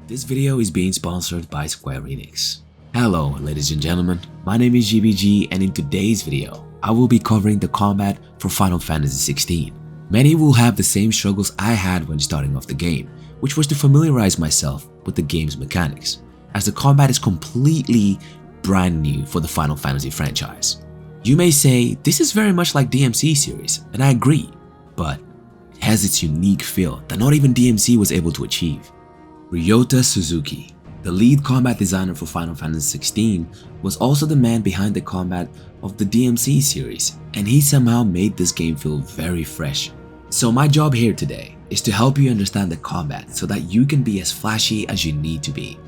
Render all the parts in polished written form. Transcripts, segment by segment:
This video is being sponsored by Square Enix. Hello ladies and gentlemen, my name is GBG and in today's video, I will be covering the combat for Final Fantasy XVI. Many will have the same struggles I had when starting off the game, which was to familiarize myself with the game's mechanics, as the combat is completely brand new for the Final Fantasy franchise. You may say, this is very much like DMC series, and I agree, but it has its unique feel that not even DMC was able to achieve. Ryota Suzuki, the lead combat designer for Final Fantasy XVI, was also the man behind the combat of the DMC series, and he somehow made this game feel very fresh. So my job here today is to help you understand the combat so that you can be as flashy as you need to be,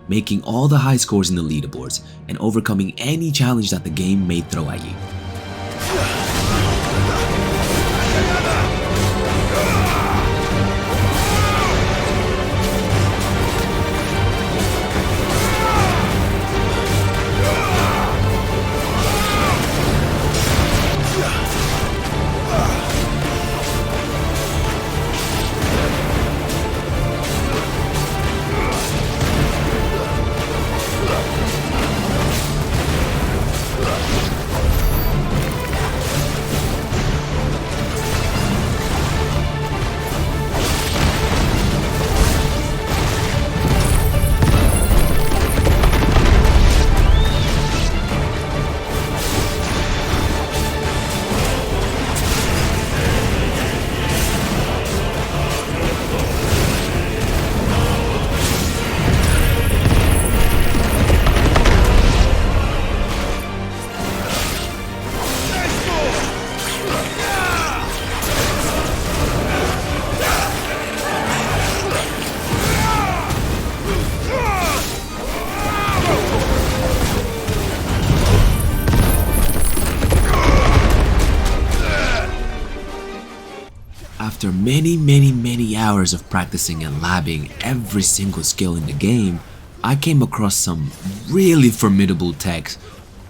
making all the high scores in the leaderboards and overcoming any challenge that the game may throw at you. After many hours of practicing and labbing every single skill in the game, I came across some really formidable techs.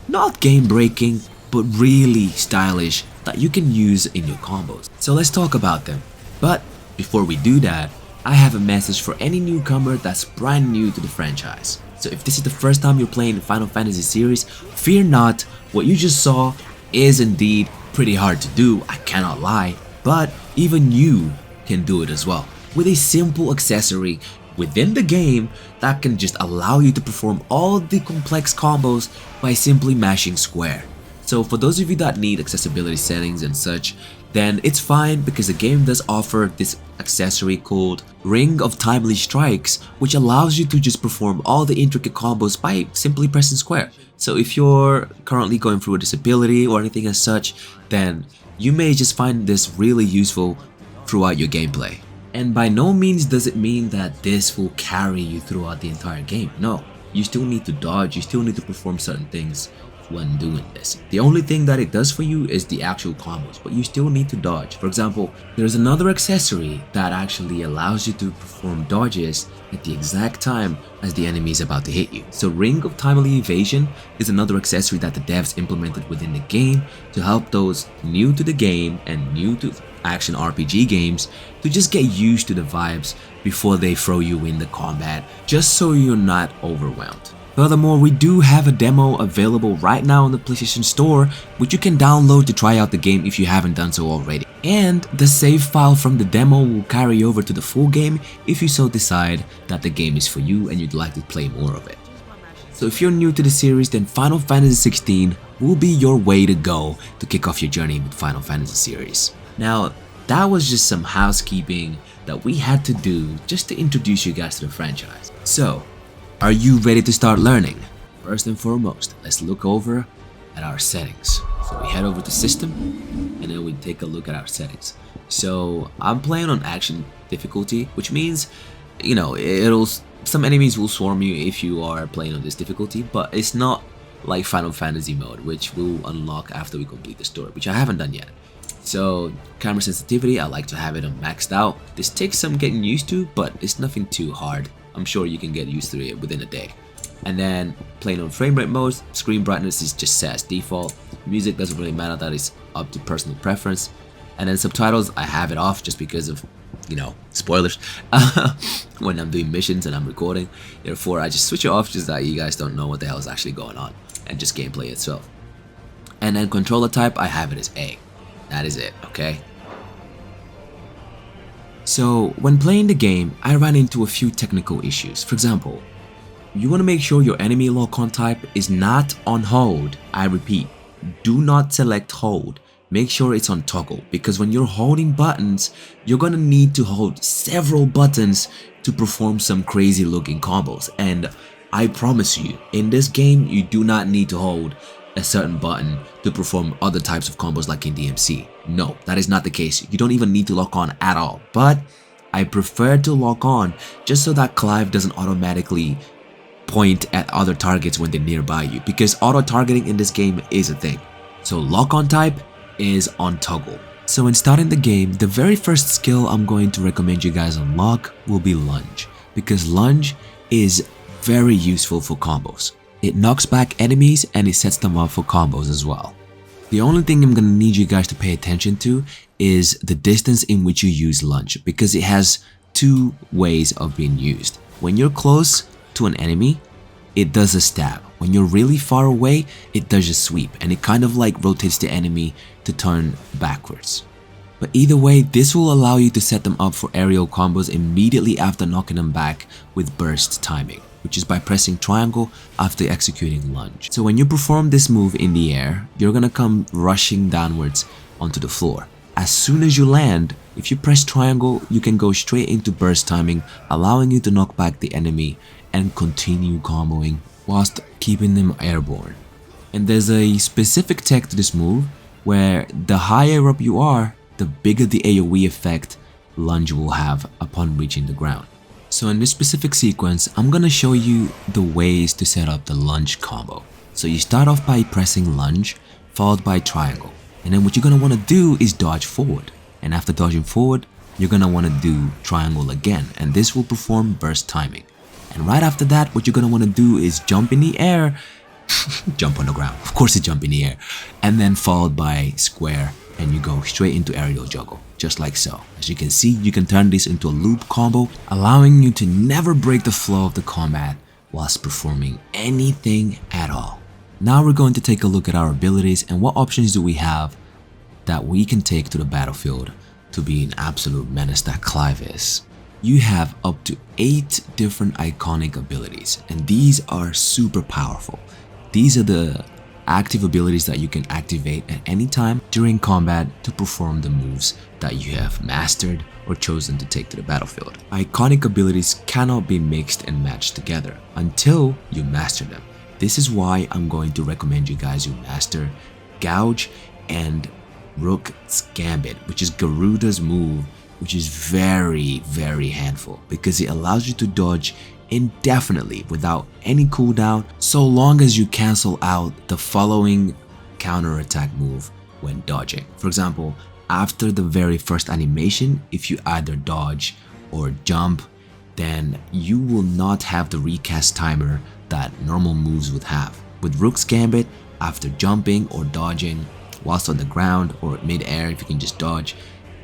Not game breaking, but really stylish that you can use in your combos. So let's talk about them. But before we do that, I have a message for any newcomer that's brand new to the franchise. So if this is the first time you're playing the Final Fantasy series, fear not, what you just saw is indeed pretty hard to do, I cannot lie. But even you can do it as well with a simple accessory within the game that can just allow you to perform all the complex combos by simply mashing square. So for those of you that need accessibility settings and such, then it's fine because the game does offer this accessory called Ring of Timely Strikes, which allows you to just perform all the intricate combos by simply pressing square. So if you're currently going through a disability or anything as such, then you may just find this really useful throughout your gameplay. And by no means does it mean that this will carry you throughout the entire game. No, you still need to dodge, you still need to perform certain things when doing this. The only thing that it does for you is the actual combos, but you still need to dodge. For example, there's another accessory that actually allows you to perform dodges at the exact time as the enemy is about to hit you. So Ring of Timely Evasion is another accessory that the devs implemented within the game to help those new to the game and new to action RPG games to just get used to the vibes before they throw you in the combat, just so you're not overwhelmed. Furthermore, we do have a demo available right now on the PlayStation Store, which you can download to try out the game if you haven't done so already. And the save file from the demo will carry over to the full game if you so decide that the game is for you and you'd like to play more of it. So if you're new to the series, then Final Fantasy XVI will be your way to go to kick off your journey with Final Fantasy series. Now, that was just some housekeeping that we had to do just to introduce you guys to the franchise. So, are you ready to start learning? First and foremost, let's look over at our settings. So we head over to system and then we take a look at our settings. So I'm playing on action difficulty, which means, you know, some enemies will swarm you if you are playing on this difficulty, but it's not like Final Fantasy mode, which we'll unlock after we complete the story, which I haven't done yet. So camera sensitivity, I like to have it on maxed out. This takes some getting used to, but it's nothing too hard. I'm sure you can get used to it within a day. And then playing on frame rate mode, screen brightness is just set as default. Music doesn't really matter, that is up to personal preference. And then subtitles, I have it off just because of spoilers, when I'm doing missions and I'm recording. Therefore, I just switch it off just that you guys don't know what the hell is actually going on, and just gameplay itself. And then controller type, I have it as A. That is it, okay? So when playing the game, I ran into a few technical issues. For example, you want to make sure your enemy lock-on type is not on hold. I repeat, do not select hold. Make sure it's on toggle, because when you're holding buttons, you're gonna need to hold several buttons to perform some crazy looking combos. And I promise you, in this game, you do not need to hold a certain button to perform other types of combos like in DMC. No, that is not the case. You don't even need to lock on at all. But I prefer to lock on just so that Clive doesn't automatically point at other targets when they're nearby you, because auto-targeting in this game is a thing. So lock-on type is on toggle. So in starting the game, the very first skill I'm going to recommend you guys unlock will be lunge, because lunge is very useful for combos. It knocks back enemies and it sets them up for combos as well. The only thing I'm gonna need you guys to pay attention to is the distance in which you use lunge, because it has two ways of being used. When you're close to an enemy, it does a stab. When you're really far away, it does a sweep, and it kind of like rotates the enemy to turn backwards. But either way, this will allow you to set them up for aerial combos immediately after knocking them back with burst timing, which is by pressing triangle after executing lunge. So when you perform this move in the air, you're gonna come rushing downwards onto the floor. As soon as you land, if you press triangle, you can go straight into burst timing, allowing you to knock back the enemy and continue comboing whilst keeping them airborne. And there's a specific tech to this move where the higher up you are, the bigger the AoE effect lunge will have upon reaching the ground. So in this specific sequence, I'm gonna show you the ways to set up the lunge combo. So you start off by pressing lunge, followed by triangle. And then what you're gonna wanna do is dodge forward. And after dodging forward, you're gonna wanna do triangle again. And this will perform burst timing. And right after that, what you're gonna wanna do is jump in the air, jump on the ground, of course you jump in the air, and then followed by square, and you go straight into aerial juggle, just like so. As you can see, you can turn this into a loop combo, allowing you to never break the flow of the combat whilst performing anything at all. Now we're going to take a look at our abilities and what options do we have that we can take to the battlefield to be an absolute menace that Clive is. You have up to 8 different iconic abilities, and these are super powerful. These are the active abilities that you can activate at any time during combat to perform the moves that you have mastered or chosen to take to the battlefield. Iconic abilities cannot be mixed and matched together until you master them. This is why I'm going to recommend you guys who master Gouge and Rook's Gambit, which is Garuda's move, which is very handful because it allows you to dodge indefinitely without any cooldown, so long as you cancel out the following counter attack move when dodging. For example, after the very first animation, if you either dodge or jump, then you will not have the recast timer that normal moves would have. With Rook's Gambit, after jumping or dodging whilst on the ground or mid-air, if you can just dodge,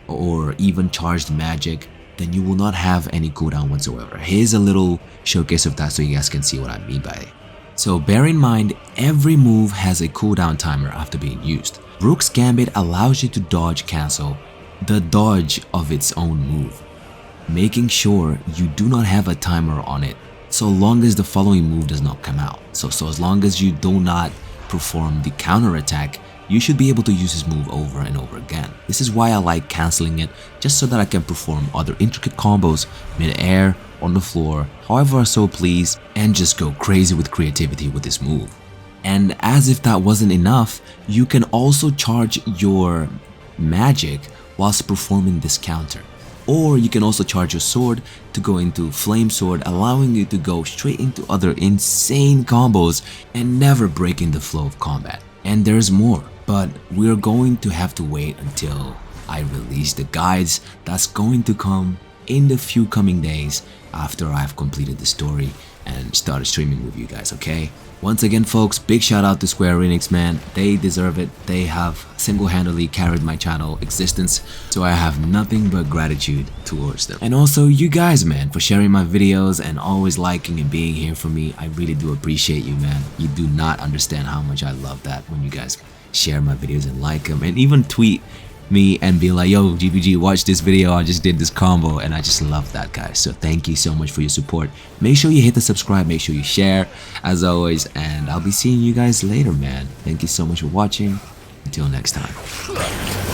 or even charged magic, then you will not have any cooldown whatsoever. Here's a little showcase of that so you guys can see what I mean by it. So bear in mind, every move has a cooldown timer after being used. Rook's Gambit allows you to dodge cancel the dodge of its own move, making sure you do not have a timer on it so long as the following move does not come out. So as long as you do not perform the counter attack, you should be able to use this move over and over again. This is why I like cancelling it, just so that I can perform other intricate combos mid-air, on the floor, however I so please, and just go crazy with creativity with this move. And as if that wasn't enough, you can also charge your magic whilst performing this counter. Or you can also charge your sword to go into Flame Sword, allowing you to go straight into other insane combos and never breaking the flow of combat. And there's more, but we're going to have to wait until I release the guides that's going to come in the few coming days after I've completed the story and start streaming with you guys, okay? Once again folks, big shout out to Square Enix, man. They deserve it. They have single-handedly carried my channel existence, so I have nothing but gratitude towards them. And also you guys, man, for sharing my videos and always liking and being here for me. I really do appreciate you, man. You do not understand how much I love that when you guys share my videos and like them and even tweet me and be like, yo GPG, watch this video, I just did this combo, and I just love that, guys. So thank you so much for your support. Make sure you hit the subscribe, make sure you share as always, and I'll be seeing you guys later, man. Thank you so much for watching. Until next time.